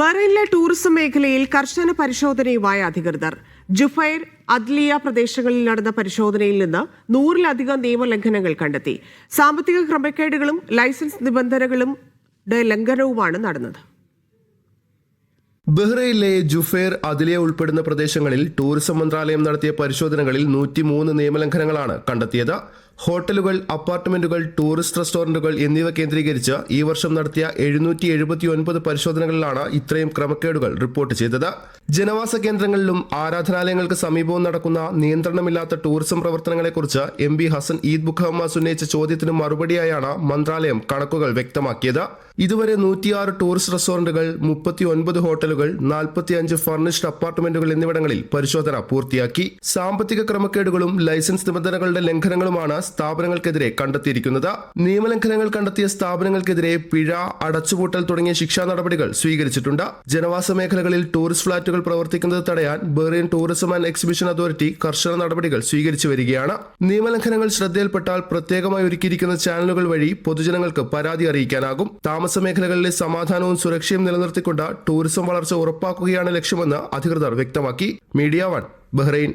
ബഹ്റൈനിലെ tourism മേഖലയിൽ കർശന പരിശോധനയുമായി അധികൃതർ. ജുഫൈർ, അദ്ലിയ പ്രദേശങ്ങളിൽ നടന്ന പരിശോധനയിൽ നിന്ന് 100-ലധികം നിയമലംഘനങ്ങൾ കണ്ടെത്തി. സാമ്പത്തിക ക്രമക്കേടുകളും ലൈസൻസ് നിബന്ധനകളുടെ ലംഘനവുമാണ് നടന്നത്. ബഹ്റൈനിലെ ജുഫൈർ, അദ്ലിയ ഉൾപ്പെടുന്ന പ്രദേശങ്ങളിൽ ടൂറിസം മന്ത്രാലയം നടത്തിയ പരിശോധനകളിൽ 103 നിയമലംഘനങ്ങളാണ് കണ്ടെത്തിയത്. ഹോട്ടലുകൾ, അപ്പാർട്ട്മെന്റുകൾ, ടൂറിസ്റ്റ് റെസ്റ്റോറന്റുകൾ എന്നിവ കേന്ദ്രീകരിച്ച് ഈ വർഷം നടത്തിയ 779 പരിശോധനകളിലാണ് ഇത്രയും ക്രമക്കേടുകൾ റിപ്പോർട്ട് ചെയ്തത്. ജനവാസ കേന്ദ്രങ്ങളിലും ആരാധനാലയങ്ങൾക്ക് സമീപവും നടക്കുന്ന നിയന്ത്രണമില്ലാത്ത ടൂറിസം പ്രവർത്തനങ്ങളെക്കുറിച്ച് MP ഹസൻ ഈദ് ബുഖഹമ്മാസ് ഉന്നയിച്ച ചോദ്യത്തിന് മറുപടിയായാണ് മന്ത്രാലയം കണക്കുകൾ വ്യക്തമാക്കിയത്. ഇതുവരെ 106 ടൂറിസ്റ്റ് റെസ്റ്റോറന്റുകൾ, 39 ഹോട്ടലുകൾ, 45 ഫർണിഷ്ഡ് അപ്പാർട്ട്മെന്റുകൾ എന്നിവിടങ്ങളിൽ പരിശോധന പൂർത്തിയാക്കി. സാമ്പത്തിക ക്രമക്കേടുകളും ലൈസൻസ് നിബന്ധനകളുടെ ലംഘനങ്ങളുമാണ് സ്ഥാപനങ്ങൾക്കെതിരെ കണ്ടെത്തിയിരിക്കുന്നത്. നിയമലംഘനങ്ങൾ കണ്ടെത്തിയ സ്ഥാപനങ്ങൾക്കെതിരെ പിഴ, അടച്ചുപൂട്ടൽ തുടങ്ങിയ ശിക്ഷാ നടപടികൾ സ്വീകരിച്ചിട്ടുണ്ട്. ജനവാസ മേഖലകളിൽ ടൂറിസ്റ്റ് ഫ്ളാറ്റുകൾ പ്രവർത്തിക്കുന്നത് തടയാൻ Bahrain tourism and exhibition authority കർശന നടപടികൾ സ്വീകരിച്ചു വരികയാണ്. നിയമലംഘനങ്ങൾ ശ്രദ്ധയിൽപ്പെട്ടാൽ പ്രത്യേകമായി ഒരുക്കിയിരിക്കുന്ന ചാനലുകൾ വഴി പൊതുജനങ്ങൾക്ക് പരാതി അറിയിക്കാനാകും. താമസ മേഖലകളിലെ സമാധാനവും സുരക്ഷയും നിലനിർത്തിക്കൊണ്ട് ടൂറിസം വളർച്ച ഉറപ്പാക്കുകയാണ് ലക്ഷ്യമെന്ന് അധികൃതർ വ്യക്തമാക്കി. Media 1, Bahrain.